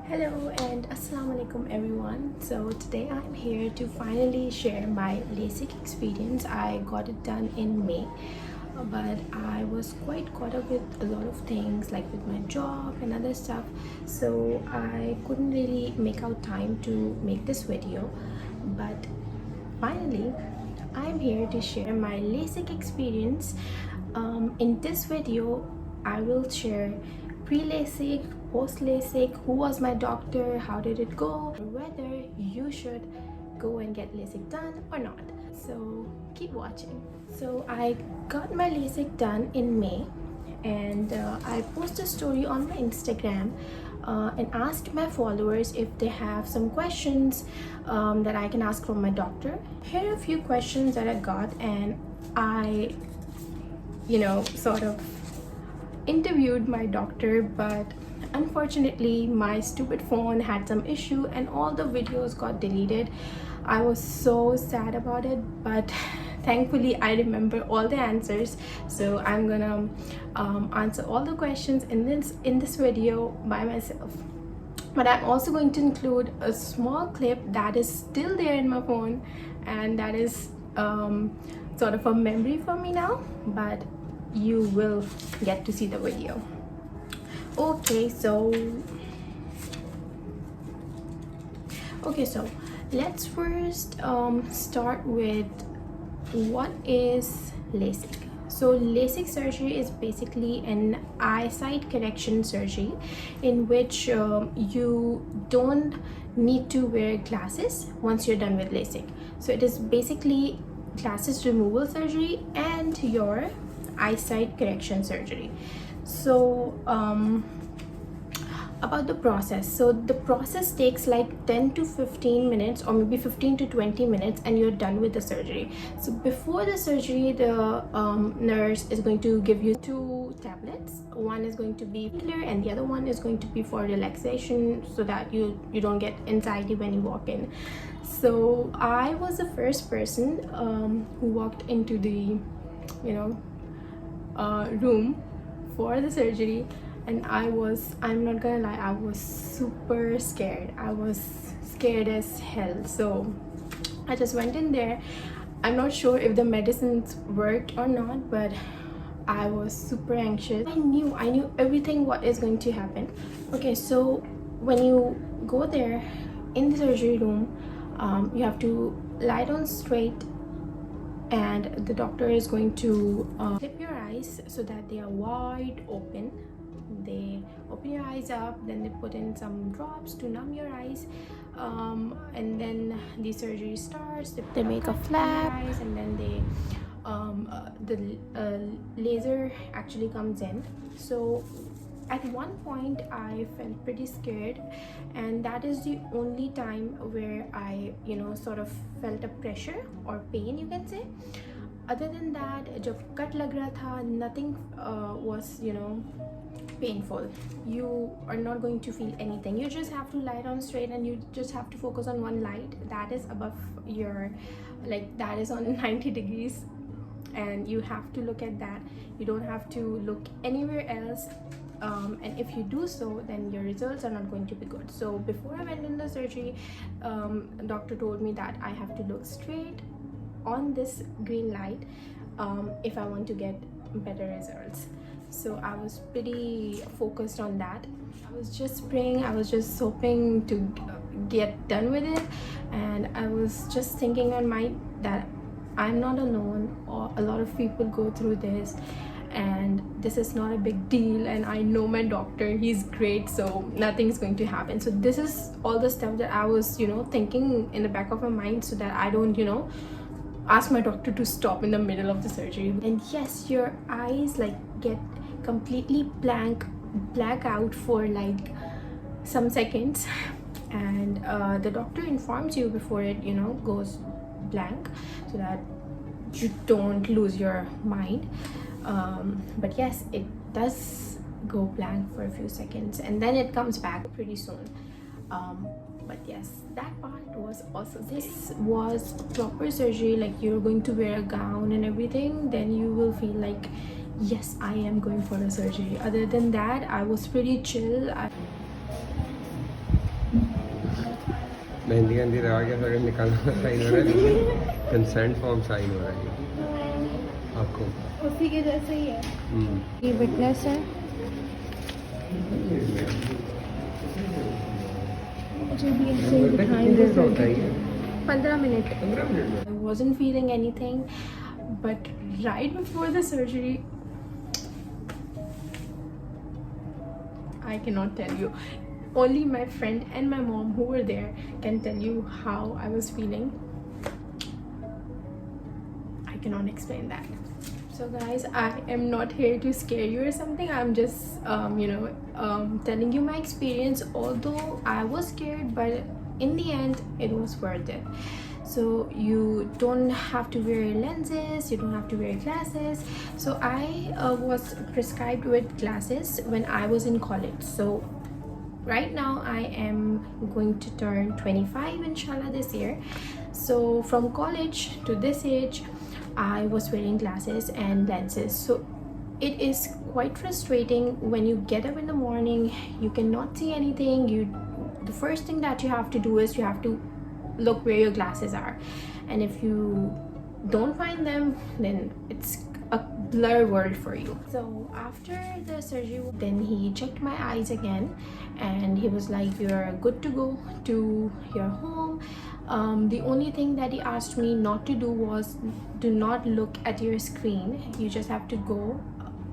Hello and assalamu alaikum everyone. So today I'm here to finally share my Lasik experience. I got it done in May, but I was quite caught up with a lot of things like with my job and other stuff, so I couldn't really make out time to make this video. But finally I'm here to share my Lasik experience. In this video I will share pre-LASIK, post-LASIK, who was my doctor, how did it go, whether you should go and get LASIK done or not. So keep watching. So I got my LASIK done in May, and I posted a story on my Instagram and asked my followers if they have some questions that I can ask from my doctor. Here are a few questions that I got, and I sort of interviewed my doctor, but unfortunately my stupid phone had some issue and all the videos got deleted. I was so sad about it, but thankfully I remember all the answers, so I'm gonna answer all the questions in this video by myself. But I'm also going to include a small clip that is still there in my phone, and that is sort of a memory for me now, but you will get to see the video. Okay, so let's first start with what is LASIK. So LASIK surgery is basically an eyesight correction surgery in which you don't need to wear glasses once you're done with LASIK. So it is basically glasses removal surgery and your eyesight correction surgery. So about the process, so the process takes like 10 to 15 minutes or maybe 15 to 20 minutes and you're done with the surgery. So before the surgery, the nurse is going to give you 2 tablets. One is going to be clear and the other one is going to be for relaxation, so that you don't get anxiety when you walk in. So I was the first person who walked into the room for the surgery, and I'm not gonna lie, I was super scared. I was scared as hell. So I just went in there. I'm not sure if the medicines worked or not, but I was super anxious. I knew everything what is going to happen. Okay, so when you go there in the surgery room, you have to lie down straight, and the doctor is going to flip your eyes so that they are wide open. They open your eyes up, then they put in some drops to numb your eyes, and then the surgery starts. They make a flap, and then the laser actually comes in. So at one point I felt pretty scared, and that is the only time where I sort of felt a pressure or pain, you can say. Other than that, jab cut lag raha tha, nothing was painful. You are not going to feel anything. You just have to lie down straight, and you just have to focus on one light that is above your, like, that is on 90 degrees, and you have to look at that. You don't have to look anywhere else, and if you do so, then your results are not going to be good. So before I went in the surgery, doctor told me that I have to look straight on this green light if I want to get better results. So I was pretty focused on that. I was just praying, I was just hoping to get done with it, and I was just thinking on my that I'm not alone, or a lot of people go through this, and this is not a big deal, and I know my doctor, he's great, so nothing's going to happen. So this is all the stuff that I was thinking in the back of my mind, so that I don't ask my doctor to stop in the middle of the surgery. And yes, your eyes like get completely black out for like some seconds, and the doctor informs you before it goes blank, so that you don't lose your mind. But yes, it does go blank for a few seconds, and then it comes back pretty soon. But yes, that part was also, this was proper surgery, like you're going to wear a gown and everything, then you will feel like yes, I am going for a surgery. Other than that, I was pretty chill. Mehndi वेहंदी लगा के अगर निकालना sign हो रहा है, लेकिन consent form sign हो रहा है आपको, उसी के जैसे ही है। ये विटनेस है। मुझे भी ऐसे ही दिखाई दे रहा है। 15 minute. I wasn't feeling anything, but right before the surgery, I cannot tell you. Only my friend and my mom who were there can tell you how I was feeling. I cannot explain that. So guys, I am not here to scare you or something. I'm just telling you my experience. Although I was scared, but in the end it was worth it. So you don't have to wear lenses, you don't have to wear glasses. So I was prescribed with glasses when I was in college. So right now I am going to turn 25 inshallah this year. So from college to this age I was wearing glasses and lenses. So it is quite frustrating when you get up in the morning, you cannot see anything. The first thing that you have to do is you have to look where your glasses are, and if you don't find them, then it's a blur world for you. So after the surgery, then he checked my eyes again and he was like, you're good to go to your home. The only thing that he asked me not to do was do not look at your screen. You just have to go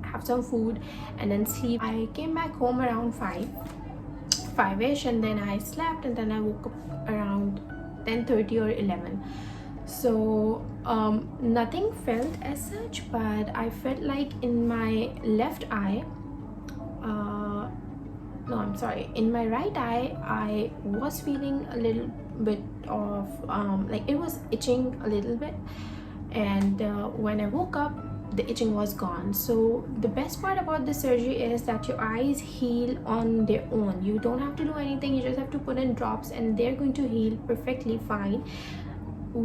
have some food and then sleep. I came back home around 5ish, and then I slept, and then I woke up around 10:30 or 11. So nothing felt as such, but I felt like in my left eye, no, I'm sorry, in my right eye I was feeling a little bit of like it was itching a little bit, and when I woke up the itching was gone. So the best part about the surgery is that your eyes heal on their own. You don't have to do anything, you just have to put in drops and they're going to heal perfectly fine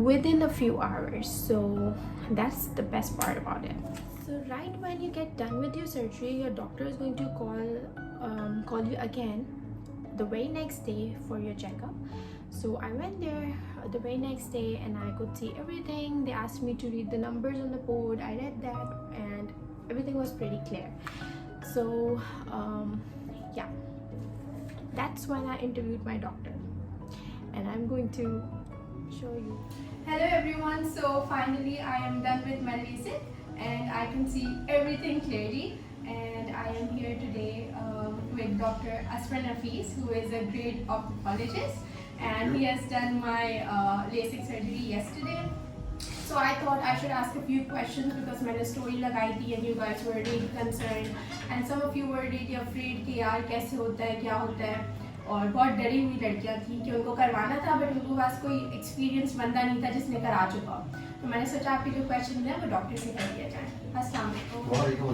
within a few hours. So that's the best part about it. So right when you get done with your surgery, your doctor is going to call you again the very next day for your checkup. So I went there the very next day and I could see everything. They asked me to read the numbers on the board. I read that and everything was pretty clear. So yeah, that's when I interviewed my doctor, and I'm going to show you. Hello everyone, so finally I am done with my Lasik and I can see everything clearly, and I am here today with Dr. Azfar Nafees, who is a great ophthalmologist, and he has done my Lasik surgery yesterday. So I thought I should ask a few questions because मैंने story लगाई थी and you guys were really concerned, and some of you were really afraid कि यार कैसे होता है, क्या होता है, और बहुत डरी हुई लड़कियाँ थी कि उनको करवाना था बट उनको पास कोई एक्सपीरियंस बंदा नहीं था जिसने करा चुका। तो मैंने सोचा आपके जो क्वेश्चन है वो डॉक्टर से कर दिया जाए। अस्सलाम वालेकुम।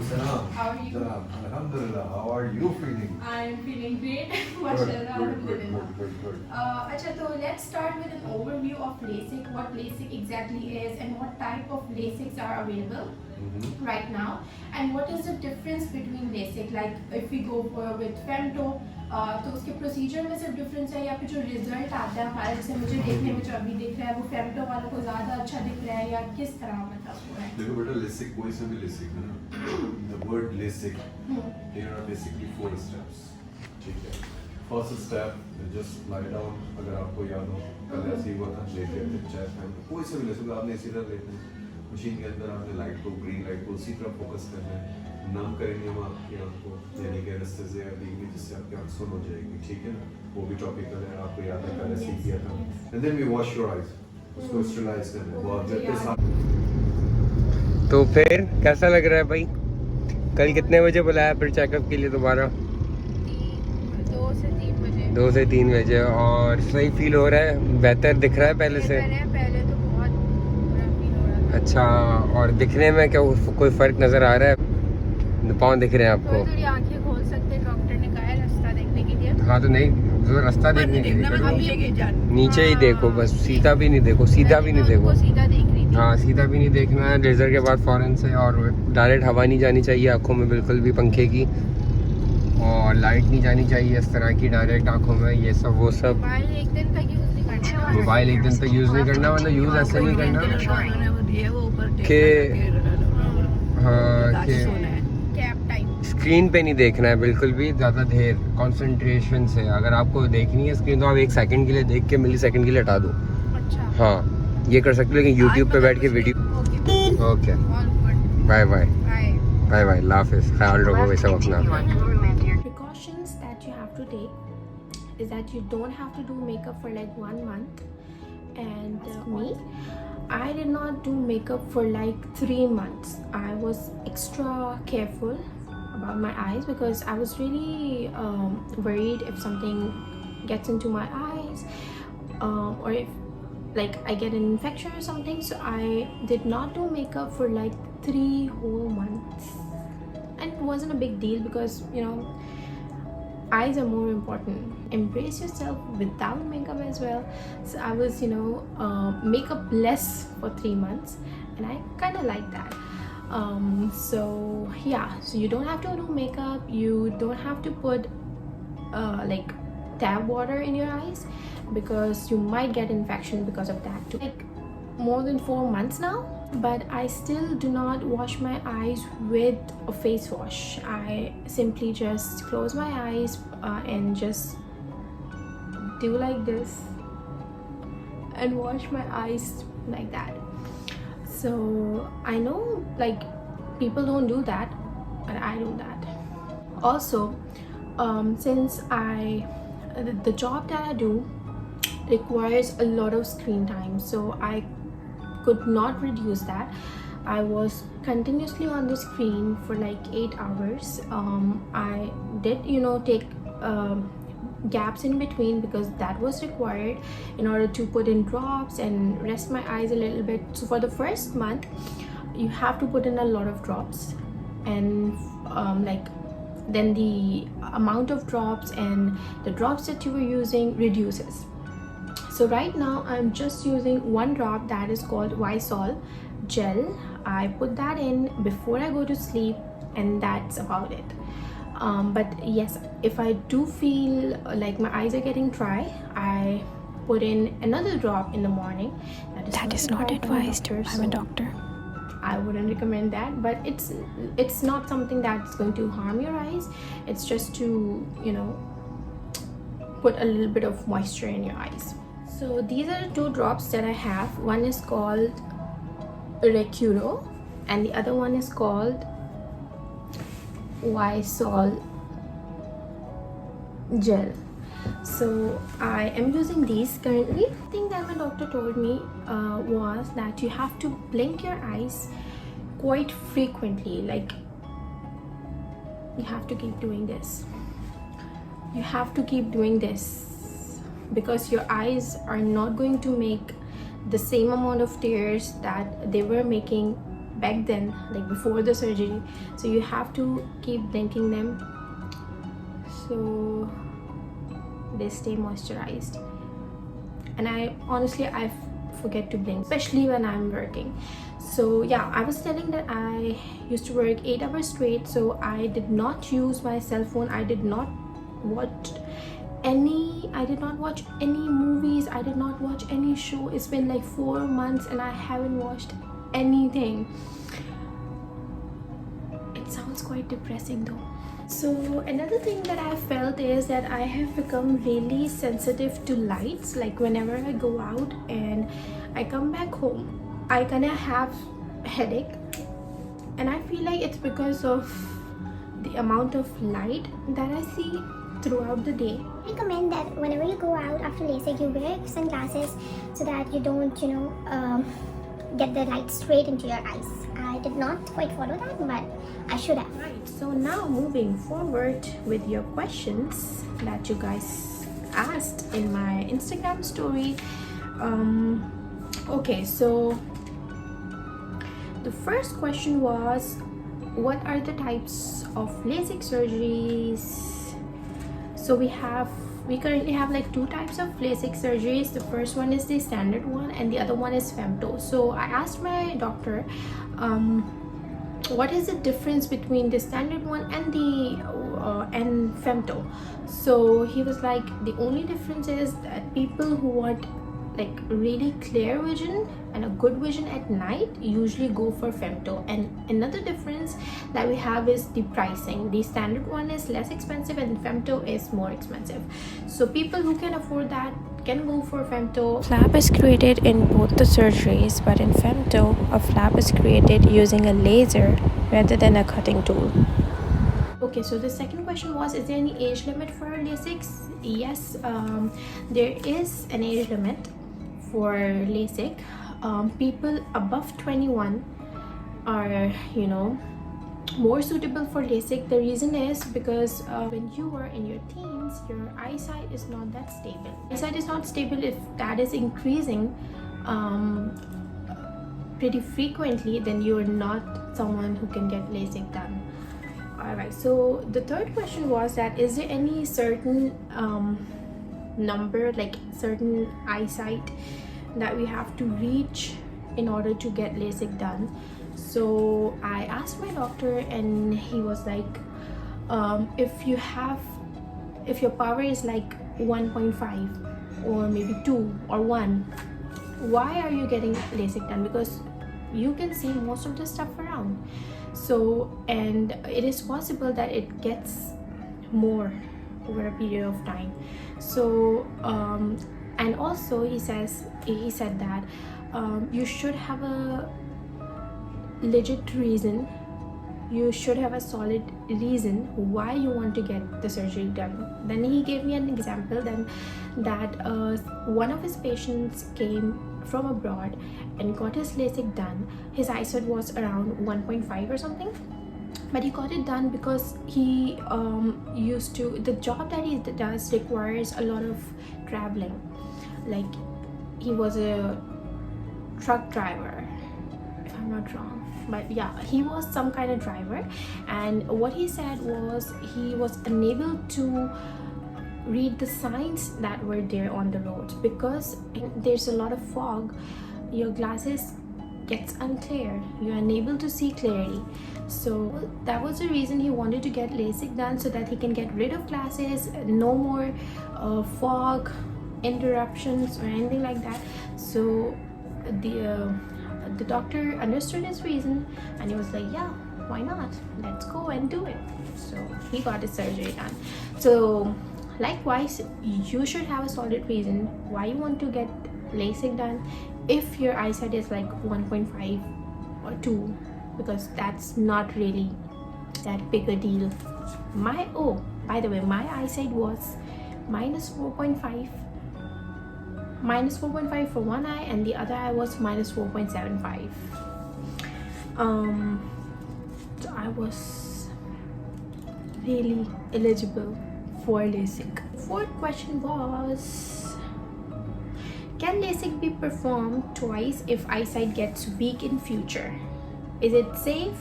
How are you? Alhamdulillah. How are you feeling? I am feeling great. Mashallah. Alhamdulillah. अच्छा, तो let's start with an overview of LASIK, what LASIK exactly is and what type of LASIKs are available right now, and what is the difference between LASIK, like if we go with femto, तो उसके procedure में सिर्फ difference है या फिर जो result आता है हमारे, जैसे मुझे देखने में जो अभी दिख रहा है वो फेमटो वालों को ज़्यादा अच्छा दिख रहा है या किस तरह, मतलब वो है? देखो बेटा, LASIK कोई सा भी LASIK है ना, the word LASIK, there are basically 4 steps, ठीक है? First step, just lie down, अगर आपको याद हो कल ऐसे ही हुआ था, लेटे थे चेयर फैन, कोई सा भी LASIK आपने इसी तरह लेते हैं, मशीन के अंदर आपने लाइट को, ग्रीन लाइट को उसी तरह फोकस करना है, नम करेंगे हम आपकी आँख को, यानी कि एनेस्थेसिया देंगे जिससे आपकी आँख सुन हो जाएगी, ठीक है ना? वो भी टॉपिकल है, आपको याद है पहले सीख किया था। And then we wash your eyes, उसको स्टरलाइज करना है, वो आप जब के साथ। तो फिर कैसा लग रहा है भाई? कल कितने बजे बुलाया फिर चेकअप के लिए दोबारा? 2 से 3 बजे। 2 से 3 बजे। और सही फील हो रहा है? बेहतर दिख रहा है पहले से? पहले तो बहुत बुरा फील हो रहा था। अच्छा, और दिखने में क्या कोई फर्क नजर आ रहा है? पाँव दिख रहे हैं आपको? थोड़ी आंखें खोल सकते, डॉक्टर ने कहा है रास्ता देखने के लिए। हाँ तो नहीं, जो रास्ता देखने के लिए नीचे ही देखो बस, सीधा भी नहीं देखो, सीधा भी नहीं देखो। सीधा देख रही थी। हाँ, सीधा भी नहीं देखना है लेजर के बाद फौरन से, और डायरेक्ट हवा नहीं जानी चाहिए आँखों में बिल्कुल भी पंखे की, और लाइट नहीं जानी चाहिए इस तरह की डायरेक्ट आँखों में, ये सब वो सब। एक दिन तक यूज नहीं करना मोबाइल एक दिन तक यूज़ नहीं करना, मतलब यूज़ ऐसे नहीं करना कि हाँ कि स्क्रीन पे नहीं देखना है बिल्कुल भी ज़्यादा देर कंसंट्रेशन से। अगर आपको देखनी है स्क्रीन तो आप 1 सेकंड के लिए देख के मिली सेकंड के लिए हटा दो। अच्छा हाँ ये कर सकते हो, लेकिन यूट्यूब पे बैठ के video. Okay bye bye bye bye, अल्लाह हाफिज़, ख्याल रखो भाई सब अपना। Precautions that you have to take is that you don't have to do makeup for like 1 month, and me, I did not do makeup for like 3 months. I was extra careful about my eyes because I was really worried if something gets into my eyes, or if like I get an infection or something. So I did not do makeup for like 3 whole months, and it wasn't a big deal because eyes are more important. Embrace yourself without makeup as well. So I was makeup less for 3 months, and I kind of like that. So yeah, so you don't have to do makeup, you don't have to put like tap water in your eyes because you might get infection because of that too. Like more than 4 months now, but I still do not wash my eyes with a face wash. I simply just close my eyes and just do like this and wash my eyes like that. So I know like people don't do that, but I do that. Also since the job that I do requires a lot of screen time, so I could not reduce that. I was continuously on the screen for like 8 hours. I did take gaps in between because that was required in order to put in drops and rest my eyes a little bit. So for the first month you have to put in a lot of drops, and then the amount of drops and the drops that you were using reduces. So right now I'm just using 1 drop that is called Lysol gel. I put that in before I go to sleep, and that's about it. But yes, if I do feel like my eyes are getting dry, I put in another drop in the morning. That is not advised. I'm a doctor. I wouldn't recommend that, but it's not something that's going to harm your eyes. It's just to put a little bit of moisture in your eyes. So these are the 2 drops that I have. One is called Recuro and the other one is called Lysol gel. So I am using these currently. The thing that my doctor told me was that you have to blink your eyes quite frequently. Like you have to keep doing this. You have to keep doing this because your eyes are not going to make the same amount of tears that they were making back then, like before the surgery. So you have to keep blinking them so they stay moisturized. And I forget to blink, especially when I'm working. So yeah, I was telling that I used to work 8 hours straight, so I did not use my cell phone. I did not watch any movies. I did not watch any show. It's been like 4 months and I haven't watched anything. It sounds quite depressing though. So another thing that I felt is that I have become really sensitive to lights. Like whenever I go out and I come back home, I kind of have headache, and I feel like it's because of the amount of light that I see throughout the day. I recommend that whenever you go out after LASIK, you wear sunglasses so that you don't, get the light straight into your eyes. I did not quite follow that, but I should have. Right, so now moving forward with your questions that you guys asked in my Instagram story. Okay, so the first question was, what are the types of LASIK surgeries? So we currently have like 2 types of LASIK surgeries. The first one is the standard one and the other one is femto. So I asked my doctor what is the difference between the standard one and the femto. So he was like, the only difference is that people who want like really clear vision and a good vision at night usually go for femto. And another difference that we have is the pricing. The standard one is less expensive and femto is more expensive. So people who can afford that can go for femto. Flap is created in both the surgeries, but in femto, a flap is created using a laser rather than a cutting tool. Okay, so the second question was, is there any age limit for LASIK? Yes, there is an age limit for LASIK. People above 21 are, you know, more suitable for LASIK. The reason is because when you are in your teens, your eyesight is not that stable. Eyesight is not stable. If that is increasing pretty frequently, then you are not someone who can get LASIK done. Alright, so the third question was that, is there any certain number, like certain eyesight that we have to reach in order to get LASIK done? So I asked my doctor and he was like, if your power is like 1.5 or maybe 2 or 1, why are you getting LASIK done? Because you can see most of the stuff around. So, and it is possible that it gets more over a period of time. So and also he said that you should have a legit reason, you should have a solid reason why you want to get the surgery done. Then he gave me an example then that one of his patients came from abroad and got his LASIK done. His eyesight was around 1.5 or something, but he got it done because he used to, the job that he does requires a lot of traveling. Like he was a truck driver, if I'm not wrong, but yeah, he was some kind of driver. And what he said was he was unable to read the signs that were there on the roads because there's a lot of fog. Your glasses gets unclear, you're unable to see clearly. So that was the reason he wanted to get LASIK done, so that he can get rid of glasses, no more fog interruptions or anything like that. So the doctor understood his reason and he was like, yeah, why not, let's go and do it. So he got his surgery done. So likewise, you should have a solid reason why you want to get LASIK done if your eyesight is like 1.5 or 2, because that's not really that big a deal. By the way, my eyesight was minus 4.5 for one eye and the other eye was minus 4.75. So I was really eligible for LASIK. Fourth question was, can LASIK be performed twice if eyesight gets weak in future? Is it safe?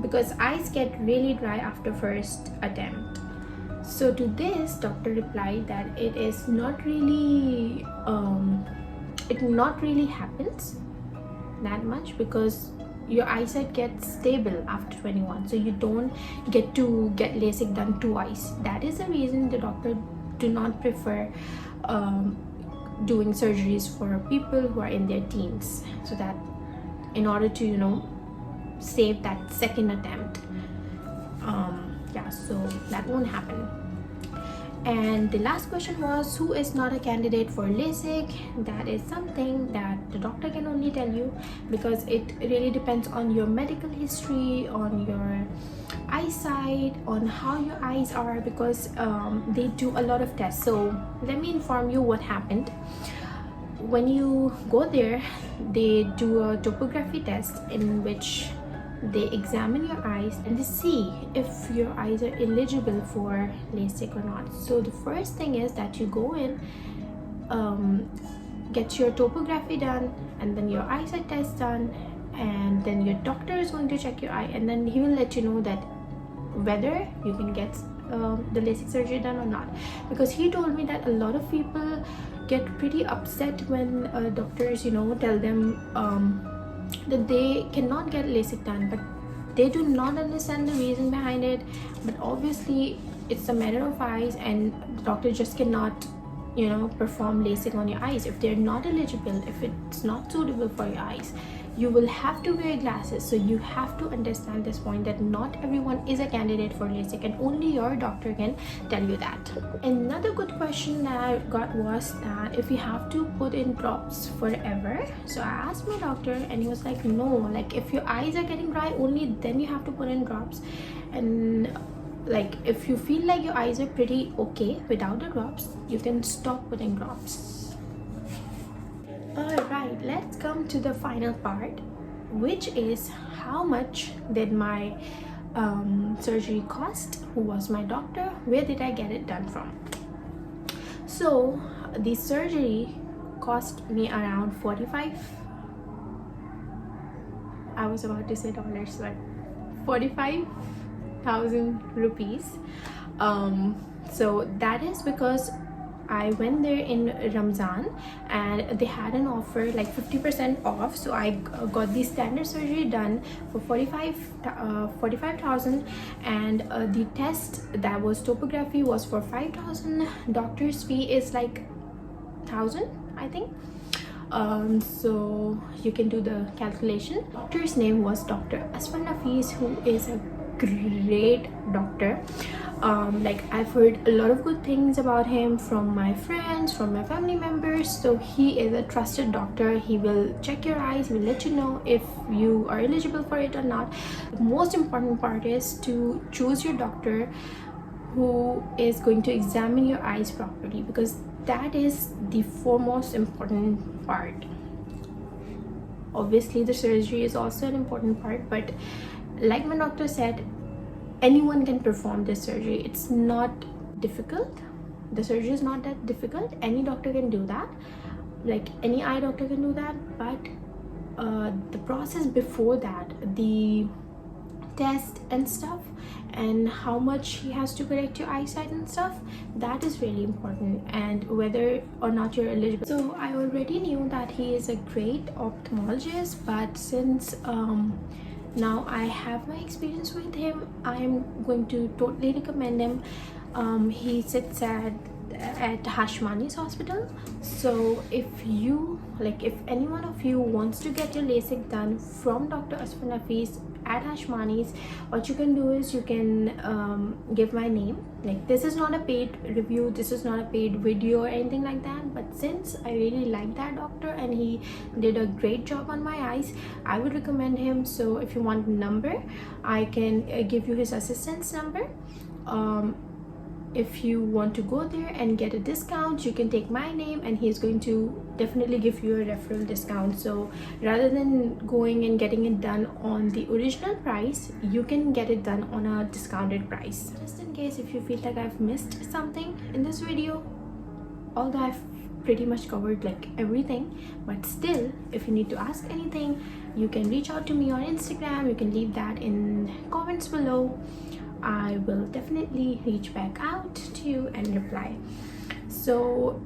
Because eyes get really dry after first attempt. So to this, doctor replied that it is not really it not really happens that much because your eyesight gets stable after 21, so you don't get to get LASIK done twice. That is the reason the doctor do not prefer doing surgeries for people who are in their teens, so that in order to, you know, save that second attempt. Yeah, so that won't happen. And the last question was, who is not a candidate for LASIK? That is something that the doctor can only tell you, because it really depends on your medical history, on your eyesight, on how your eyes are, because they do a lot of tests. So let me inform you what happened. When you go there, they do a topography test in which they examine your eyes and they see if your eyes are eligible for LASIK or not. So the first thing is that you go in, get your topography done, and then your eyesight test done, and then your doctor is going to check your eye, and then he will let you know that whether you can get the LASIK surgery done or not. Because he told me that a lot of people get pretty upset when doctors, you know, tell them that they cannot get LASIK done, but they do not understand the reason behind it. But obviously it's a matter of eyes, and the doctor just cannot, perform LASIK on your eyes. If they're not eligible, if it's not suitable for your eyes, you will have to wear glasses. So you have to understand this point, that not everyone is a candidate for LASIK, and only your doctor can tell you that. Another good question that I got was that if you have to put in drops forever. So I asked my doctor and he was like, no, like if your eyes are getting dry, only then you have to put in drops. And like if you feel like your eyes are pretty okay without the drops, you can stop putting drops. Alright, let's come to the final part, which is how much did my surgery cost, who was my doctor, where did I get it done from. So the surgery cost me around 45, I was about to say dollars, but 45,000 rupees. So that is because I went there in Ramzan and they had an offer like 50% off. So I got the standard surgery done for 45,000, and the test that was topography was for 5,000. Doctor's fee is like 1,000, I think. So you can do the calculation. Doctor's name was Dr. Azfar Nafees, who is a great doctor. Like I've heard a lot of good things about him from my friends, from my family members. So he is a trusted doctor. He will check your eyes, he will let you know if you are eligible for it or not. The most important part is to choose your doctor who is going to examine your eyes properly, because that is the foremost important part. Obviously the surgery is also an important part, but like my doctor said, anyone can perform this surgery. It's not difficult. The surgery is not that difficult. Any doctor can do that, like any eye doctor can do that. But the process before that, the test and stuff, and how much he has to correct your eyesight and stuff, that is really important, and whether or not you're eligible. So I already knew that he is a great ophthalmologist, but since now I have my experience with him, I am going to totally recommend him. He sits at Hashmani's hospital. So if any one of you wants to get your LASIK done from Dr. Azfar Nafees at Hashmani's, what you can do is you can give my name. Like, this is not a paid review, this is not a paid video or anything like that, but since I really like that doctor and he did a great job on my eyes, I would recommend him. So if you want number, I can give you his assistant's number. If you want to go there and get a discount, you can take my name and he's going to definitely give you a referral discount. So rather than going and getting it done on the original price, you can get it done on a discounted price. Just in case if you feel like I've missed something in this video, although I've pretty much covered like everything, but still, if you need to ask anything, you can reach out to me on Instagram. You can leave that in comments below. I will definitely reach back out to you and reply. So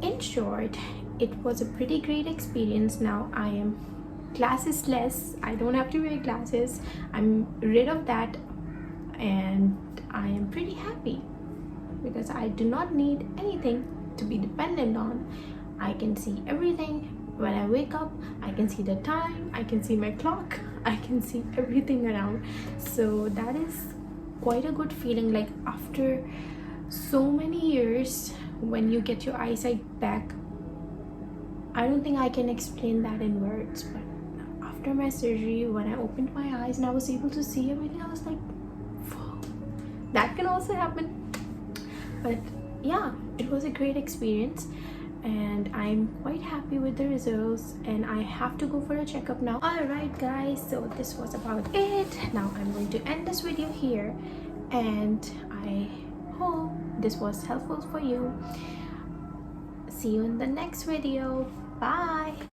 in short, it was a pretty great experience. Now I am glasses-less. I don't have to wear glasses. I'm rid of that, and I am pretty happy because I do not need anything to be dependent on. I can see everything. When I wake up, I can see the time, I can see my clock, I can see everything around. So that is quite a good feeling. Like, after so many years, when you get your eyesight back, I don't think I can explain that in words, but after my surgery, when I opened my eyes and I was able to see everything, I was like, whoa, that can also happen. But yeah, it was a great experience and I'm quite happy with the results, and I have to go for a checkup now. Alright guys, so this was about it. Now I'm going to end this video here, and I hope this was helpful for you. See you in the next video. Bye.